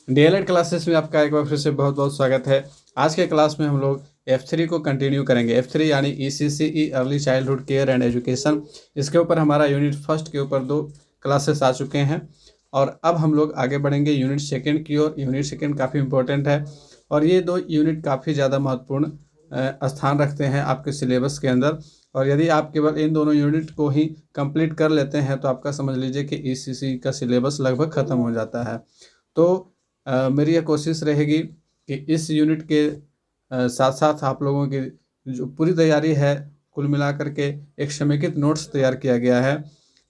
DElEd classes में आपका एक बार फिर से बहुत बहुत स्वागत है। आज के क्लास में हम लोग F3 को कंटिन्यू करेंगे। F3 यानी ECCE early childhood care and education. इसके ऊपर हमारा यूनिट फर्स्ट के ऊपर 2 क्लासेस आ चुके हैं और अब हम लोग आगे बढ़ेंगे यूनिट सेकंड की ओर। यूनिट सेकंड काफ़ी इंपॉर्टेंट है और ये 2 यूनिट काफ़ी ज़्यादा महत्वपूर्ण स्थान रखते हैं आपके सिलेबस के अंदर। और यदि आप केवल इन दोनों यूनिट को ही कंप्लीट कर लेते हैं तो आपका समझ लीजिए कि ECCE का सिलेबस लगभग ख़त्म हो जाता है। तो मेरी यह कोशिश रहेगी कि इस यूनिट के साथ साथ आप लोगों की जो पूरी तैयारी है, कुल मिलाकर के एक समेकित नोट्स तैयार किया गया है।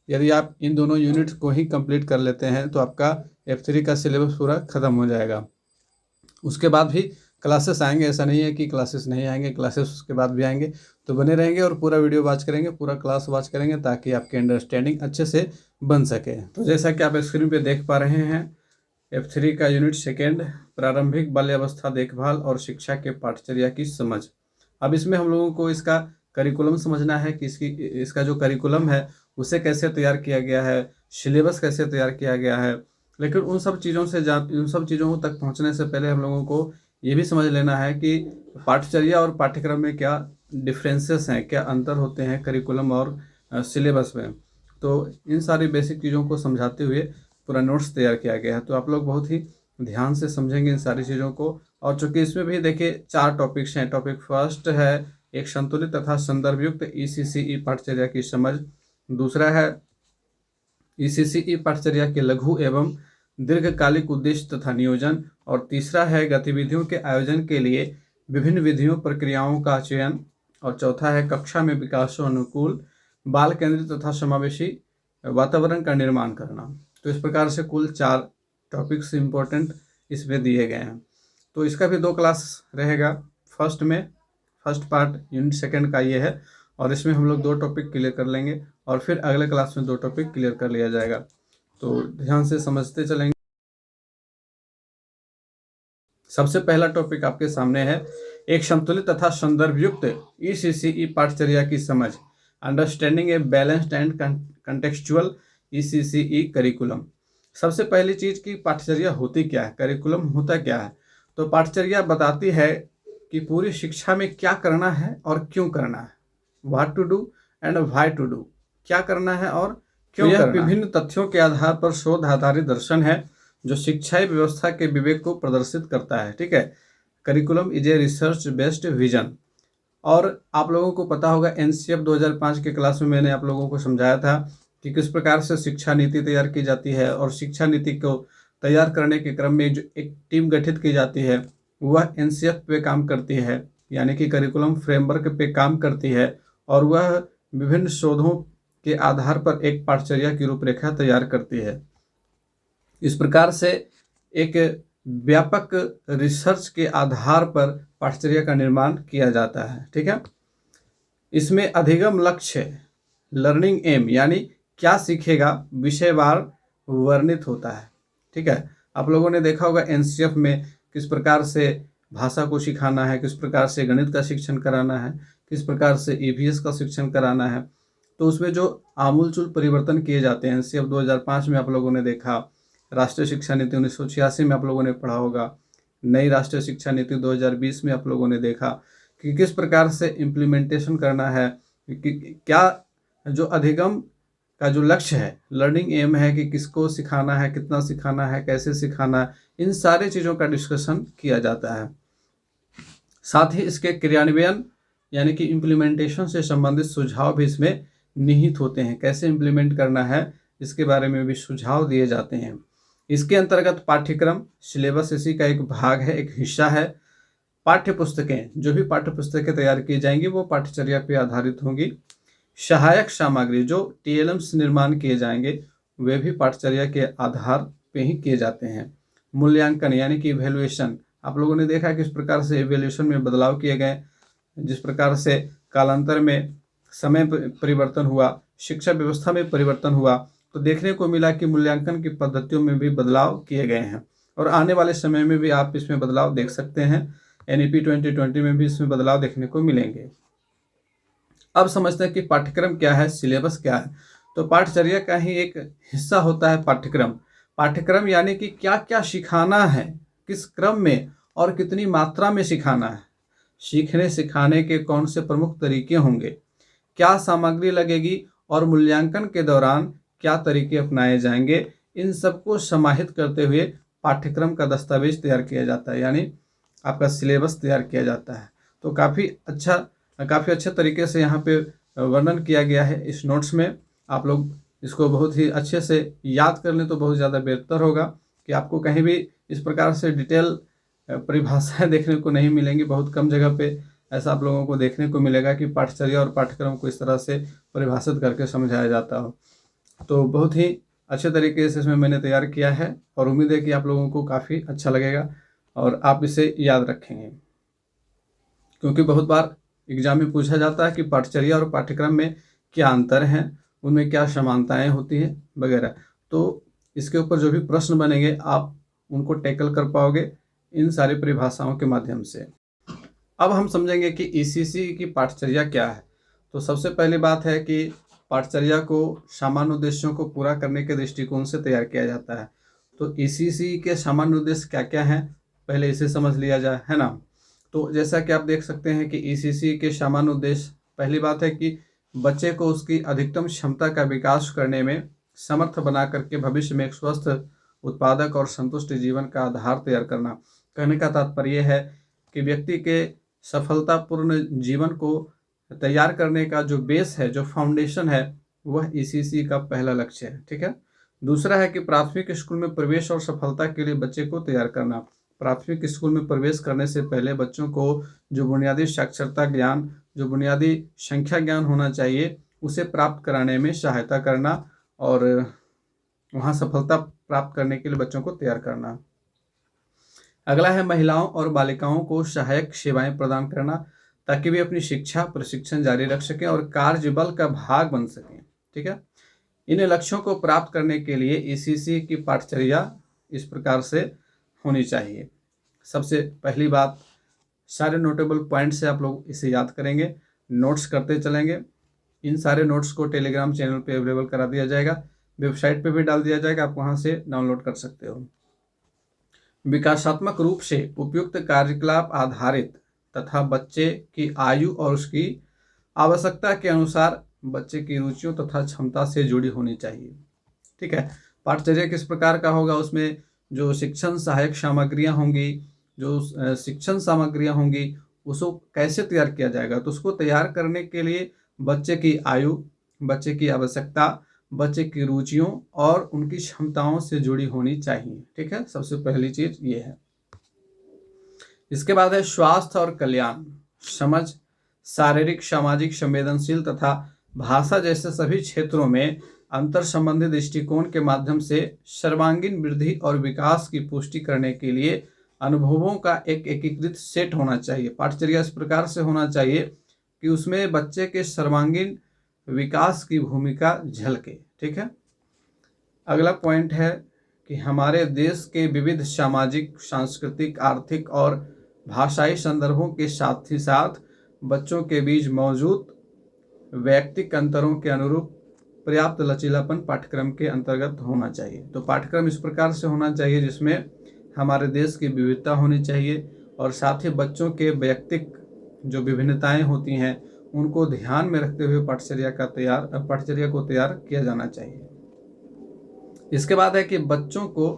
यदि आप इन दोनों यूनिट्स को ही कंप्लीट कर लेते हैं तो आपका F3 का सिलेबस पूरा ख़त्म हो जाएगा। उसके बाद भी क्लासेस आएंगे, ऐसा नहीं है कि क्लासेस नहीं आएंगे, क्लासेस उसके बाद भी आएंगे। तो बने रहेंगे और पूरा वीडियो वॉच करेंगे, पूरा क्लास वॉच करेंगे ताकि आपकी अंडरस्टैंडिंग अच्छे से बन सके। तो जैसा कि आप स्क्रीन पे देख पा रहे हैं, F3 का यूनिट सेकेंड, प्रारंभिक बाल्यावस्था देखभाल और शिक्षा के पाठचर्या की समझ। अब इसमें हम लोगों को इसका करिकुलम समझना है कि इसका जो करिकुलम है उसे कैसे तैयार किया गया है, सिलेबस कैसे तैयार किया गया है। लेकिन उन सब चीज़ों तक पहुंचने से पहले हम लोगों को ये भी समझ लेना है कि पाठचर्या और पाठ्यक्रम में क्या डिफरेंसेस हैं, क्या अंतर होते हैं करिकुलम और सिलेबस में। तो इन सारी बेसिक चीज़ों को समझाते हुए पूरा नोट्स तैयार किया गया है। तो आप लोग बहुत ही ध्यान से समझेंगे इन सारी चीज़ों को। और चूंकि इसमें भी देखिए 4 टॉपिक्स हैं। टॉपिक फर्स्ट है एक संतुलित तथा संदर्भयुक्त ECCE पाठचर्या की समझ। दूसरा है ECCE पाठचर्या के लघु एवं दीर्घकालिक उद्देश्य तथा नियोजन। और तीसरा है गतिविधियों के आयोजन के लिए विभिन्न विधियों प्रक्रियाओं का चयन। और चौथा है कक्षा में विकासोन्मुख बाल केंद्रित तथा समावेशी वातावरण का निर्माण करना। तो इस प्रकार से कुल 4 टॉपिक्स इम्पोर्टेंट इसमें दिए गए हैं। तो इसका भी 2 क्लास रहेगा। फर्स्ट पार्ट यूनिट सेकंड का ये है और इसमें हम लोग 2 टॉपिक क्लियर कर लेंगे और फिर अगले क्लास में 2 टॉपिक क्लियर कर लिया जाएगा। तो ध्यान से समझते चलेंगे। सबसे पहला टॉपिक आपके सामने है एक संतुलित तथा संदर्भयुक्त ECCE पाठचर्या की समझ, understanding a balanced and contextual ECCE curriculum. सबसे पहली चीज की पाठचर्या होती क्या है, करिकुलम होता क्या है। तो पाठचर्या बताती है कि पूरी शिक्षा में क्या करना है और क्यों करना है, what to do and why to do, क्या करना है और क्यों करना है। विभिन्न तथ्यों के आधार पर शोध आधारित दर्शन है जो शिक्षा व्यवस्था के विवेक को प्रदर्शित करता है। ठीक है, curriculum is a research based vision. और आप लोगों को पता होगा NCF 2005 के क्लास में मैंने आप लोगों को समझाया था कि किस प्रकार से शिक्षा नीति तैयार की जाती है। और शिक्षा नीति को तैयार करने के क्रम में जो एक टीम गठित की जाती है वह NCF पे काम करती है, यानी कि करिकुलम फ्रेमवर्क पे काम करती है। और वह विभिन्न शोधों के आधार पर एक पाठचर्या की रूपरेखा तैयार करती है। इस प्रकार से एक व्यापक रिसर्च के आधार पर पाठचर्या का निर्माण किया जाता है। ठीक है, इसमें अधिगम लक्ष्य लर्निंग एम यानी क्या सीखेगा विषयवार वर्णित होता है। ठीक है, आप लोगों ने देखा होगा NCF में किस प्रकार से भाषा को सिखाना है, किस प्रकार से गणित का शिक्षण कराना है, किस प्रकार से EVS का शिक्षण कराना है। तो उसमें जो आमूलचूल परिवर्तन किए जाते हैं NCF 2005 में आप लोगों ने देखा, राष्ट्रीय शिक्षा नीति 1986 में आप लोगों ने पढ़ा होगा, नई राष्ट्रीय शिक्षा नीति 2020 में आप लोगों ने देखा कि किस प्रकार से इम्प्लीमेंटेशन करना है, कि क्या जो अधिगम का जो लक्ष्य है, लर्निंग एम है कि किसको सिखाना है, कितना सिखाना है, कैसे सिखाना है, इन सारी चीज़ों का डिस्कशन किया जाता है। साथ ही इसके क्रियान्वयन यानी कि इम्प्लीमेंटेशन से संबंधित सुझाव भी इसमें निहित होते हैं। कैसे इम्प्लीमेंट करना है इसके बारे में भी सुझाव दिए जाते हैं। इसके अंतर्गत पाठ्यक्रम सिलेबस इसी का एक भाग है, एक हिस्सा है। पाठ्य पुस्तकें, जो भी पाठ्य पुस्तकें तैयार की जाएंगी वो पाठचर्या पर आधारित होंगी। सहायक सामग्री, जो TLMs निर्माण किए जाएंगे वे भी पाठचर्या के आधार पे ही किए जाते हैं। मूल्यांकन यानी कि इवैल्यूएशन, आप लोगों ने देखा किस प्रकार से इवैल्यूएशन में बदलाव किए गए, जिस प्रकार से कालांतर में समय परिवर्तन हुआ, शिक्षा व्यवस्था में परिवर्तन हुआ, तो देखने को मिला कि मूल्यांकन की पद्धतियों में भी बदलाव किए गए हैं। और आने वाले समय में भी आप इसमें बदलाव देख सकते हैं। NEP 2020 में भी इसमें बदलाव देखने को मिलेंगे। अब समझते हैं कि पाठ्यक्रम क्या है, सिलेबस क्या है। तो पाठचर्या का ही एक हिस्सा होता है पाठ्यक्रम। पाठ्यक्रम यानी कि क्या क्या सिखाना है, किस क्रम में और कितनी मात्रा में सिखाना है, सीखने सिखाने के कौन से प्रमुख तरीके होंगे, क्या सामग्री लगेगी और मूल्यांकन के दौरान क्या तरीके अपनाए जाएंगे, इन सबको समाहित करते हुए पाठ्यक्रम का दस्तावेज तैयार किया जाता है, यानी आपका सिलेबस तैयार किया जाता है। तो काफ़ी अच्छे तरीके से यहाँ पे वर्णन किया गया है इस नोट्स में। आप लोग इसको बहुत ही अच्छे से याद कर लें तो बहुत ज़्यादा बेहतर होगा, कि आपको कहीं भी इस प्रकार से डिटेल परिभाषाएं देखने को नहीं मिलेंगी। बहुत कम जगह पे ऐसा आप लोगों को देखने को मिलेगा कि पाठचर्या और पाठ्यक्रम को इस तरह से परिभाषित करके समझाया जाता हो। तो बहुत ही अच्छे तरीके से इसमें मैंने तैयार किया है और उम्मीद है कि आप लोगों को काफ़ी अच्छा लगेगा और आप इसे याद रखेंगे, क्योंकि बहुत बार एग्जाम में पूछा जाता है कि पाठचर्या और पाठ्यक्रम में क्या अंतर हैं, उनमें क्या समानताएं होती हैं वगैरह। तो इसके ऊपर जो भी प्रश्न बनेंगे आप उनको टैकल कर पाओगे इन सारी परिभाषाओं के माध्यम से। अब हम समझेंगे कि ईसीसी की पाठचर्या क्या है। तो सबसे पहली बात है कि पाठचर्या को सामान्य उद्देश्यों को पूरा करने के दृष्टिकोण से तैयार किया जाता है। तो ईसीसी के सामान्य उद्देश्य क्या क्या हैं, पहले इसे समझ लिया जाए, है ना। तो जैसा कि आप देख सकते हैं कि ईसीसी के सामान्य उद्देश्य, पहली बात है कि बच्चे को उसकी अधिकतम क्षमता का विकास करने में समर्थ बना करके भविष्य में एक स्वस्थ, उत्पादक और संतुष्ट जीवन का आधार तैयार करना। कहने का तात्पर्य है कि व्यक्ति के सफलतापूर्ण जीवन को तैयार करने का जो बेस है, जो फाउंडेशन है, वह ईसीसी का पहला लक्ष्य है। ठीक है। दूसरा है कि प्राथमिक स्कूल में प्रवेश और सफलता के लिए बच्चे को तैयार करना। प्राथमिक स्कूल में प्रवेश करने से पहले बच्चों को जो बुनियादी साक्षरता ज्ञान, जो बुनियादी संख्या ज्ञान होना चाहिए, उसे प्राप्त कराने में सहायता करना और वहाँ सफलता प्राप्त करने के लिए बच्चों को तैयार करना। अगला है महिलाओं और बालिकाओं को सहायक सेवाएं प्रदान करना, ताकि वे अपनी शिक्षा प्रशिक्षण जारी रख सकें और कार्यबल का भाग बन सकें। ठीक है। इन लक्ष्यों को प्राप्त करने के लिए ईसीसी की पाठचर्या इस प्रकार से होनी चाहिए। सबसे पहली बात, सारे नोटेबल पॉइंट से आप लोग इसे याद करेंगे, नोट्स करते चलेंगे। इन सारे नोट्स को टेलीग्राम चैनल पे अवेलेबल करा दिया जाएगा, वेबसाइट पे भी डाल दिया जाएगा, आप वहाँ से डाउनलोड कर सकते हो। विकासात्मक रूप से उपयुक्त कार्यकलाप आधारित तथा बच्चे की आयु और उसकी आवश्यकता के अनुसार बच्चे की रुचियों तथा क्षमता से जुड़ी होनी चाहिए। ठीक है। पाठचर्या किस प्रकार का होगा, उसमें जो शिक्षण सहायक सामग्रियां होंगी, जो शिक्षण सामग्रियां होंगी, उसको कैसे तैयार किया जाएगा। तो उसको तैयार करने के लिए बच्चे की आयु, बच्चे की आवश्यकता, बच्चे की रुचियों और उनकी क्षमताओं से जुड़ी होनी चाहिए। ठीक है। सबसे पहली चीज ये है। इसके बाद है स्वास्थ्य और कल्याण, समझ, शारीरिक सामाजिक संवेदनशील तथा भाषा जैसे सभी क्षेत्रों में अंतर संबंधी दृष्टिकोण के माध्यम से सर्वांगीण वृद्धि और विकास की पुष्टि करने के लिए अनुभवों का एक एकीकृत सेट होना चाहिए। पाठचर्या इस प्रकार से होना चाहिए कि उसमें बच्चे के सर्वांगीण विकास की भूमिका झलके। ठीक है। अगला पॉइंट है कि हमारे देश के विविध सामाजिक, सांस्कृतिक, आर्थिक और भाषाई संदर्भों के साथ ही साथ बच्चों के बीच मौजूद वैयक्तिक अंतरों के अनुरूप पर्याप्त लचीलापन पाठ्यक्रम के अंतर्गत होना चाहिए। तो पाठ्यक्रम इस प्रकार से होना चाहिए जिसमें हमारे देश की विविधता होनी चाहिए और साथ ही बच्चों के वैयक्तिक जो विभिन्नताएं होती हैं उनको ध्यान में रखते हुए पाठचर्या को तैयार किया जाना चाहिए। इसके बाद है कि बच्चों को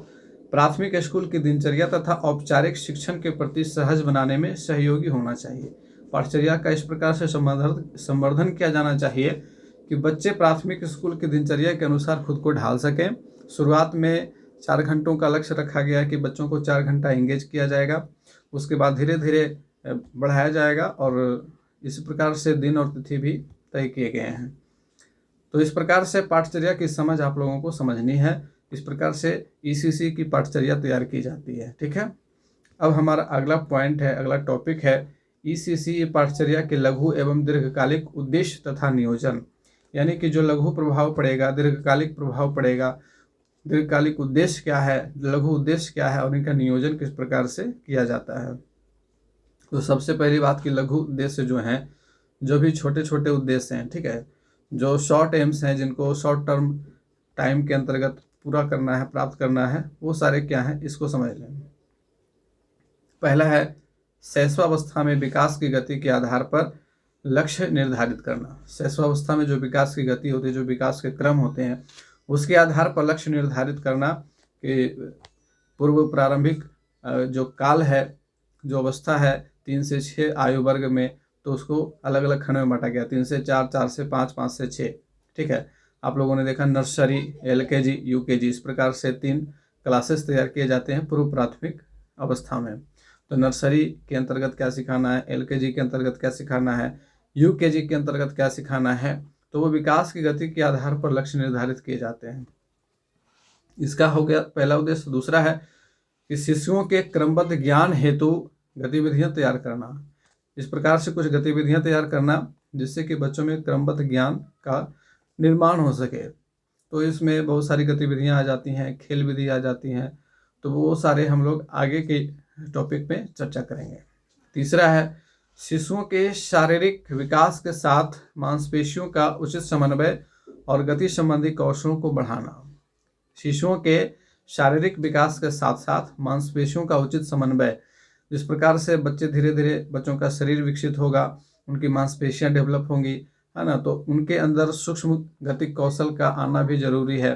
प्राथमिक स्कूल की दिनचर्या तथा औपचारिक शिक्षण के प्रति सहज बनाने में सहयोगी होना चाहिए। पाठचर्या का इस प्रकार से संवर्धन किया जाना चाहिए कि बच्चे प्राथमिक स्कूल की दिनचर्या के अनुसार खुद को ढाल सकें। शुरुआत में 4 घंटों का लक्ष्य रखा गया है कि बच्चों को 4 घंटा एंगेज किया जाएगा, उसके बाद धीरे धीरे बढ़ाया जाएगा और इस प्रकार से दिन और तिथि भी तय किए गए हैं। तो इस प्रकार से पाठचर्या की समझ आप लोगों को समझनी है। इस प्रकार से ईसीसी की पाठचर्या तैयार की जाती है। ठीक है। अब हमारा अगला पॉइंट है, अगला टॉपिक है ईसीसी पाठचर्या के लघु एवं दीर्घकालिक उद्देश्य तथा नियोजन, यानी कि जो लघु प्रभाव पड़ेगा, दीर्घकालिक प्रभाव पड़ेगा, दीर्घकालिक उद्देश्य क्या है, लघु उद्देश्य क्या है और इनका नियोजन किस प्रकार से किया जाता है। तो सबसे पहली बात कि लघु उद्देश्य जो हैं, जो भी छोटे छोटे उद्देश्य हैं, ठीक है, जो शॉर्ट एम्स हैं, जिनको शॉर्ट टर्म टाइम के अंतर्गत पूरा करना है, प्राप्त करना है, वो सारे क्या हैं इसको समझ लें। पहला है शैशवावस्था में विकास की गति के आधार पर लक्ष्य निर्धारित करना। शैशवावस्था में जो विकास की गति होती है, जो विकास के क्रम होते हैं, उसके आधार पर लक्ष्य निर्धारित करना कि पूर्व प्रारंभिक जो काल है, जो अवस्था है 3 से 6 आयु वर्ग में, तो उसको अलग अलग खंड में बांटा गया, 3 से 4, 4 से 5, 5 से 6। ठीक है, आप लोगों ने देखा नर्सरी, LKG, UKG, इस प्रकार से 3 क्लासेस तैयार किए जाते हैं पूर्व प्राथमिक अवस्था में। तो नर्सरी के अंतर्गत क्या सिखाना है, LKG के अंतर्गत क्या सिखाना है, UKG के अंतर्गत क्या सिखाना है, तो वो विकास की गति के आधार पर लक्ष्य निर्धारित किए जाते हैं। इसका हो गया पहला उद्देश्य। दूसरा है कि शिशुओं के क्रमबद्ध ज्ञान हेतु गतिविधियां तैयार करना। इस प्रकार से कुछ गतिविधियां तैयार करना जिससे कि बच्चों में क्रमबद्ध ज्ञान का निर्माण हो सके। तो इसमें बहुत सारी गतिविधियां आ जाती हैं, खेल विधि आ जाती हैं, तो वो सारे हम लोग आगे के टॉपिक में चर्चा करेंगे। तीसरा है शिशुओं के शारीरिक विकास के साथ मांसपेशियों का उचित समन्वय और गति संबंधी कौशलों को बढ़ाना। शिशुओं के शारीरिक विकास के साथ साथ मांसपेशियों का उचित समन्वय, जिस प्रकार से बच्चे धीरे धीरे बच्चों का शरीर विकसित होगा, उनकी मांसपेशियां डेवलप होंगी, है ना, तो उनके अंदर सूक्ष्म गतिक कौशल का आना भी जरूरी है,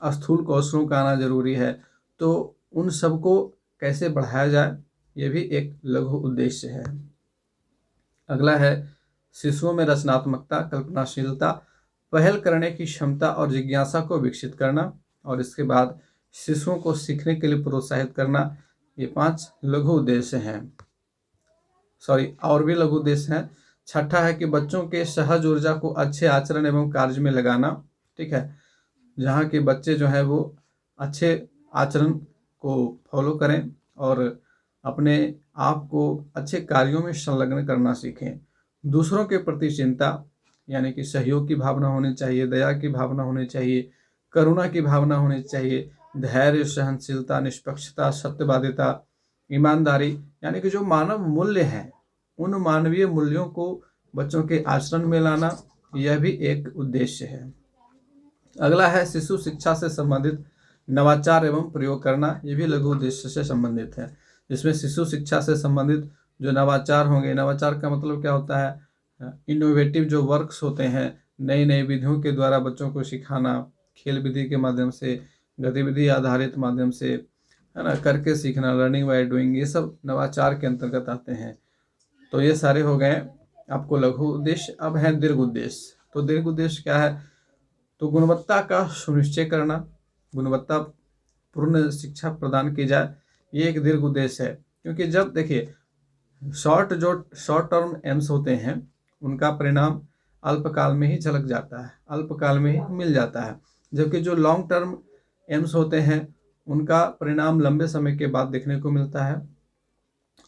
स्थूल कौशलों का आना जरूरी है। तो उन सबको कैसे बढ़ाया जाए, ये भी एक लघु उद्देश्य है। अगला है शिशुओं में रचनात्मकता, कल्पनाशीलता, पहल करने की क्षमता और जिज्ञासा को विकसित करना। और इसके बाद शिशुओं को सीखने के लिए प्रोत्साहित करना। ये 5 लघु उद्देश्य हैं, और भी लघु उद्देश्य हैं। छठा है कि बच्चों के सहज ऊर्जा को अच्छे आचरण एवं कार्य में लगाना। ठीक है, जहाँ के बच्चे जो है वो अच्छे आचरण को फॉलो करें और अपने आप को अच्छे कार्यों में संलग्न करना सीखें। दूसरों के प्रति चिंता, यानी कि सहयोग की भावना होनी चाहिए, दया की भावना होनी चाहिए, करुणा की भावना होनी चाहिए, धैर्य, सहनशीलता, निष्पक्षता, सत्यवादिता, ईमानदारी, यानी कि जो मानव मूल्य हैं, उन मानवीय मूल्यों को बच्चों के आचरण में लाना, यह भी एक उद्देश्य है। अगला है शिशु शिक्षा से संबंधित नवाचार एवं प्रयोग करना। ये भी लघु उद्देश्य से संबंधित है, जिसमें शिशु शिक्षा से संबंधित जो नवाचार होंगे, नवाचार का मतलब क्या होता है, इनोवेटिव जो वर्क्स होते हैं, नई नई विधियों के द्वारा बच्चों को सिखाना, खेल विधि के माध्यम से, गतिविधि आधारित माध्यम से, है ना, करके सीखना, लर्निंग बाय डूइंग, ये सब नवाचार के अंतर्गत आते हैं। तो ये सारे हो गए आपको लघु उद्देश्य। अब है दीर्घ उद्देश्य। तो दीर्घ उद्देश्य क्या है, तो गुणवत्ता का सुनिश्चय करना, गुणवत्ता पूर्ण शिक्षा प्रदान की जाए, ये एक दीर्घ उद्देश्य है। क्योंकि जब देखिए शॉर्ट टर्म एम्स होते हैं, उनका परिणाम अल्पकाल में ही झलक जाता है, अल्पकाल में ही मिल जाता है, जबकि जो लॉन्ग टर्म एम्स होते हैं उनका परिणाम लंबे समय के बाद देखने को मिलता है,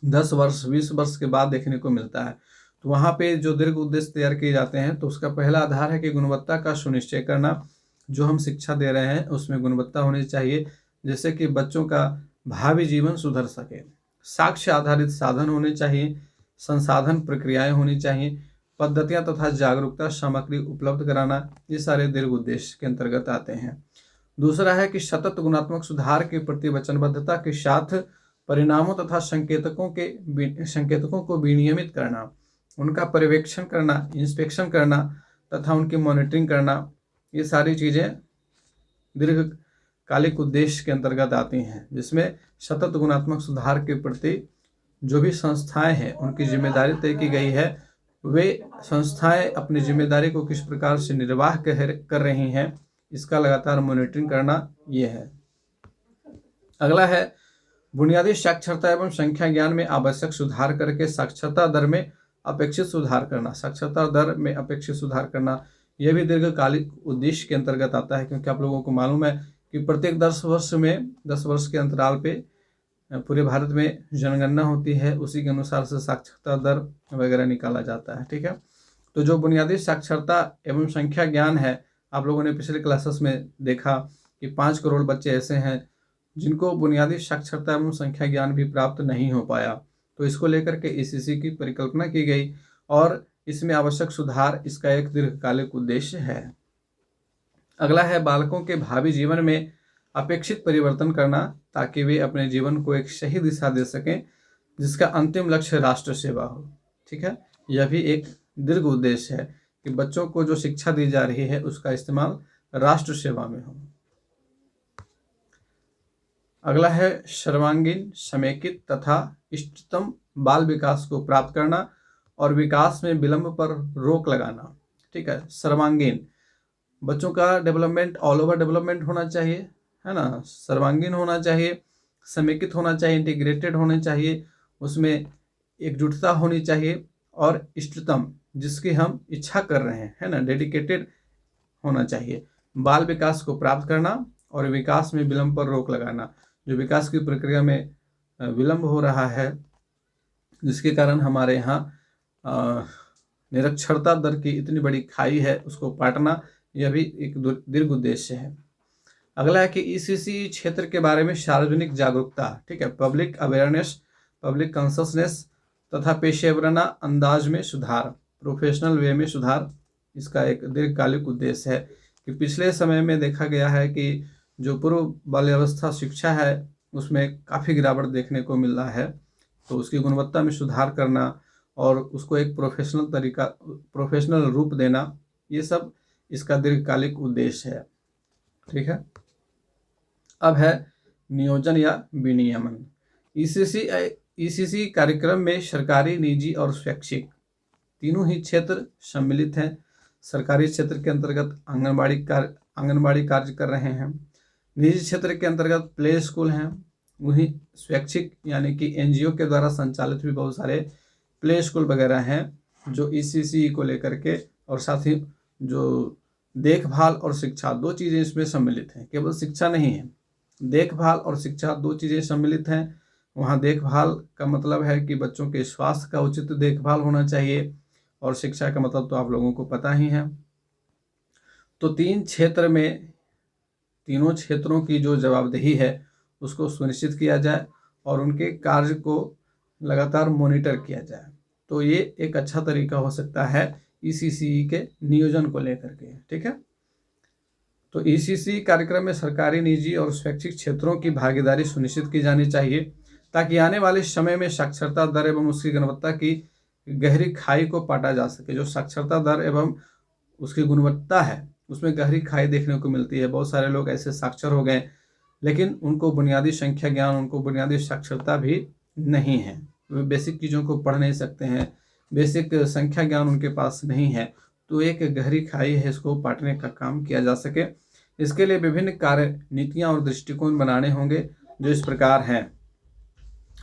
10 वर्ष 20 वर्ष के बाद देखने को मिलता है। तो वहाँ पे जो दीर्घ उद्देश्य तैयार किए जाते हैं, तो उसका पहला आधार है कि गुणवत्ता का सुनिश्चय करना। जो हम शिक्षा दे रहे हैं उसमें गुणवत्ता होनी चाहिए, जिससे कि बच्चों का भावी जीवन सुधर सके। साक्ष्य आधारित साधन होने चाहिए, संसाधन प्रक्रियाएं होनी चाहिए, पद्धतियां तथा जागरूकता सामग्री उपलब्ध कराना, ये सारे दीर्घ उद्देश्य के अंतर्गत आते हैं। दूसरा है कि सतत गुणात्मक सुधार के प्रति वचनबद्धता के साथ परिणामों तथा संकेतकों को विनियमित करना, उनका पर्यवेक्षण करना, इंस्पेक्शन करना तथा उनकी मॉनिटरिंग करना, ये सारी चीज़ें दीर्घकालिक उद्देश्य के अंतर्गत आती हैं, जिसमें सतत गुणात्मक सुधार के प्रति जो भी संस्थाएं हैं उनकी जिम्मेदारी तय की गई है। वे संस्थाएं अपनी जिम्मेदारी को किस प्रकार से निर्वाह कर रही हैं, इसका लगातार मॉनिटरिंग करना ये है। अगला है बुनियादी साक्षरता एवं संख्या ज्ञान में आवश्यक सुधार करके साक्षरता दर में अपेक्षित सुधार करना। साक्षरता दर में अपेक्षित सुधार करना यह भी दीर्घकालिक उद्देश्य के अंतर्गत आता है, क्योंकि आप लोगों को मालूम है कि प्रत्येक 10 वर्ष के अंतराल पे पूरे भारत में जनगणना होती है, उसी के अनुसार से साक्षरता दर वगैरह निकाला जाता है। ठीक है, तो जो बुनियादी साक्षरता एवं संख्या ज्ञान है, आप लोगों ने पिछले क्लासेस में देखा कि 5 करोड़ बच्चे ऐसे हैं जिनको बुनियादी साक्षरता एवं संख्या ज्ञान भी प्राप्त नहीं हो पाया। तो इसको लेकर के ECC की परिकल्पना की गई और इसमें आवश्यक सुधार इसका एक दीर्घकालिक उद्देश्य है। अगला है बालकों के भावी जीवन में अपेक्षित परिवर्तन करना ताकि वे अपने जीवन को एक सही दिशा दे सकें जिसका अंतिम लक्ष्य राष्ट्र सेवा हो। ठीक है, यह भी एक दीर्घ उद्देश्य है कि बच्चों को जो शिक्षा दी जा रही है उसका इस्तेमाल राष्ट्र सेवा में हो। अगला है सर्वांगीण, समेकित तथा इष्टतम बाल विकास को प्राप्त करना और विकास में विलंब पर रोक लगाना। ठीक है, सर्वांगीण, बच्चों का डेवलपमेंट ऑल ओवर डेवलपमेंट होना चाहिए, है ना, सर्वांगीण होना चाहिए, समेकित होना चाहिए, इंटीग्रेटेड होने चाहिए, उसमें एकजुटता होनी चाहिए, और इष्टतम जिसकी हम इच्छा कर रहे हैं, है ना, डेडिकेटेड होना चाहिए। बाल विकास को प्राप्त करना और विकास में विलंब पर रोक लगाना। जो विकास की प्रक्रिया में विलंब हो रहा है जिसके कारण हमारे यहाँ निरक्षरता दर की इतनी बड़ी खाई है, उसको पाटना, यह भी एक दीर्घ उद्देश्य है। अगला है कि ईसीसी क्षेत्र के बारे में सार्वजनिक जागरूकता। ठीक है, पब्लिक अवेयरनेस, पब्लिक कॉन्शसनेस तथा पेशेवराना अंदाज में सुधार, प्रोफेशनल वे में सुधार, इसका एक दीर्घकालिक उद्देश्य है। कि पिछले समय में देखा गया है कि जो पूर्व बाल्यावस्था शिक्षा है उसमें काफ़ी गिरावट देखने को मिल रहा है, तो उसकी गुणवत्ता में सुधार करना और उसको एक प्रोफेशनल रूप देना, ये सब इसका दीर्घकालिक उद्देश्य है। ठीक है, अब है नियोजन या विनियमन। ईसीसी कार्यक्रम में सरकारी, निजी और शैक्षिक तीनों ही क्षेत्र सम्मिलित हैं। सरकारी क्षेत्र के अंतर्गत आंगनबाड़ी कार्य कर रहे हैं, निजी क्षेत्र के अंतर्गत प्ले स्कूल हैं, वहीं शैक्षिक यानी कि एनजीओ के द्वारा संचालित भी बहुत सारे प्ले स्कूल वगैरह हैं जो ईसीसी को लेकर के, और साथ ही जो देखभाल और शिक्षा, दो चीज़ें इसमें सम्मिलित हैं, केवल शिक्षा नहीं है, देखभाल और शिक्षा दो चीज़ें सम्मिलित हैं। वहाँ देखभाल का मतलब है कि बच्चों के स्वास्थ्य का उचित देखभाल होना चाहिए, और शिक्षा का मतलब तो आप लोगों को पता ही है। तो तीनों क्षेत्रों की जो जवाबदेही है उसको सुनिश्चित किया जाए और उनके कार्य को लगातार मॉनिटर किया जाए, तो ये एक अच्छा तरीका हो सकता है ईसीसी के नियोजन को लेकर के। ठीक है, तो ईसीसी कार्यक्रम में सरकारी, निजी और शैक्षिक क्षेत्रों की भागीदारी सुनिश्चित की जानी चाहिए ताकि आने वाले समय में साक्षरता दर एवं उसकी गुणवत्ता की गहरी खाई को पाटा जा सके। जो साक्षरता दर एवं उसकी गुणवत्ता है उसमें गहरी खाई देखने को मिलती है। बहुत सारे लोग ऐसे साक्षर हो गए लेकिन उनको बुनियादी संख्या ज्ञान, उनको बुनियादी साक्षरता भी नहीं है, वे बेसिक चीज़ों को पढ़ नहीं सकते हैं, बेसिक संख्या ज्ञान उनके पास नहीं है। तो एक गहरी खाई है, इसको पाटने का काम किया जा सके। इसके लिए विभिन्न कार्य, नीतियाँ और दृष्टिकोण बनाने होंगे जो इस प्रकार हैं।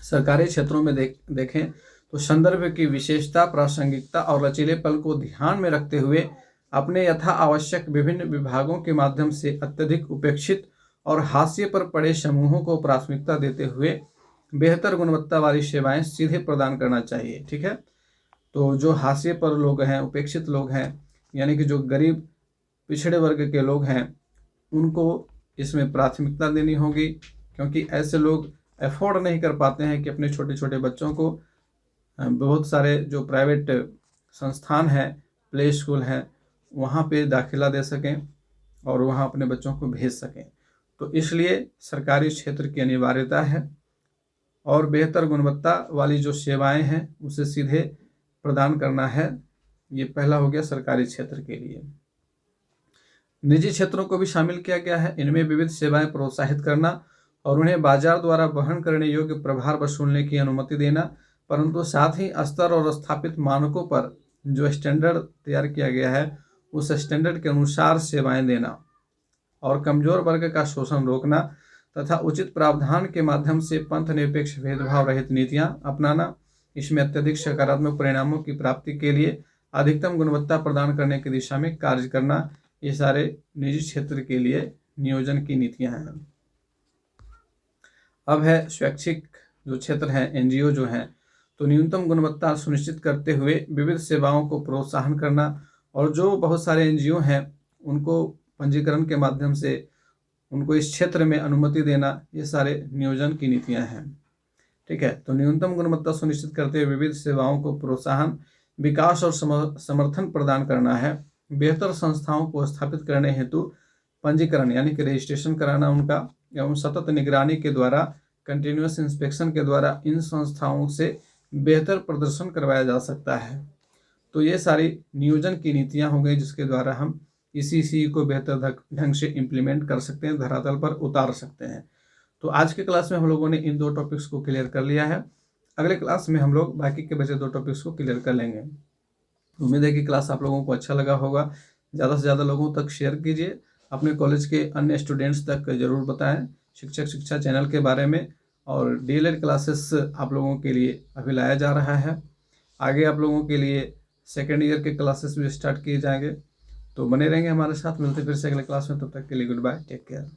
सरकारी क्षेत्रों में देखें तो संदर्भ की विशेषता, प्रासंगिकता और लचीलेपन को ध्यान में रखते हुए अपने यथा आवश्यक विभिन्न विभागों के माध्यम से अत्यधिक उपेक्षित और हाशिए पर पड़े समूहों को प्राथमिकता देते हुए बेहतर गुणवत्ता वाली सेवाएं सीधे प्रदान करना चाहिए। ठीक है, तो जो हाशिए पर लोग हैं, उपेक्षित लोग हैं, यानी कि जो गरीब पिछड़े वर्ग के लोग हैं, उनको इसमें प्राथमिकता देनी होगी, क्योंकि ऐसे लोग अफोर्ड नहीं कर पाते हैं कि अपने छोटे छोटे बच्चों को बहुत सारे जो प्राइवेट संस्थान हैं, प्ले स्कूल हैं, वहाँ पे दाखिला दे सकें और वहाँ अपने बच्चों को भेज सकें। तो इसलिए सरकारी क्षेत्र की अनिवार्यता है और बेहतर गुणवत्ता वाली जो सेवाएं हैं उसे सीधे प्रदान करना है। ये पहला हो गया सरकारी क्षेत्र के लिए। निजी क्षेत्रों को भी शामिल किया गया है। इनमें विविध सेवाएं प्रोत्साहित करना और उन्हें बाजार द्वारा वहन करने योग्य प्रभार वसूलने की अनुमति देना, परंतु साथ ही स्तर और स्थापित मानकों पर जो स्टैंडर्ड तैयार किया गया है उस स्टैंडर्ड के अनुसार सेवाएं देना और कमजोर वर्ग का शोषण रोकना तथा उचित प्रावधान के माध्यम से पंथ निरपेक्ष भेदभाव रहित नीतियां अपनाना। इसमें अत्यधिक सकारात्मक परिणामों की प्राप्ति के लिए अधिकतम गुणवत्ता प्रदान करने की दिशा में कार्य करना, ये सारे निजी क्षेत्र के लिए नियोजन की नीतियां हैं। अब है शैक्षिक जो क्षेत्र है, एनजीओ जो हैं, तो न्यूनतम गुणवत्ता सुनिश्चित करते हुए विविध सेवाओं को प्रोत्साहन करना और जो बहुत सारे एनजीओ हैं उनको पंजीकरण के माध्यम से उनको इस क्षेत्र में अनुमति देना, ये सारे नियोजन की नीतियां हैं। ठीक है, तो न्यूनतम गुणवत्ता सुनिश्चित करते हुए विविध सेवाओं को प्रोत्साहन, विकास और समर्थन प्रदान करना है। बेहतर संस्थाओं को स्थापित करने हेतु पंजीकरण यानी कि रजिस्ट्रेशन कराना उनका, एवं सतत निगरानी के द्वारा, कंटिन्यूअस इंस्पेक्शन के द्वारा इन संस्थाओं से बेहतर प्रदर्शन करवाया जा सकता है। तो ये सारी नियोजन की नीतियां हो गई जिसके द्वारा हम ईसीसी को बेहतर ढंग से इम्प्लीमेंट कर सकते हैं, धरातल पर उतार सकते हैं। तो आज के क्लास में हम लोगों ने इन 2 टॉपिक्स को क्लियर कर लिया है। अगले क्लास में हम लोग बाकी के बचे 2 टॉपिक्स को क्लियर कर लेंगे। उम्मीद है कि क्लास आप लोगों को अच्छा लगा होगा। ज़्यादा से ज़्यादा लोगों तक शेयर कीजिए, अपने कॉलेज के अन्य स्टूडेंट्स तक ज़रूर बताएं शिक्षक शिक्षा चैनल के बारे में। और डीएलएड क्लासेस आप लोगों के लिए अभी लाया जा रहा है। आगे आप लोगों के लिए सेकेंड ईयर के क्लासेस भी स्टार्ट किए जाएंगे। तो बने रहेंगे हमारे साथ, मिलते फिर से अगले क्लास में। तब तक के लिए गुड बाय, टेक केयर।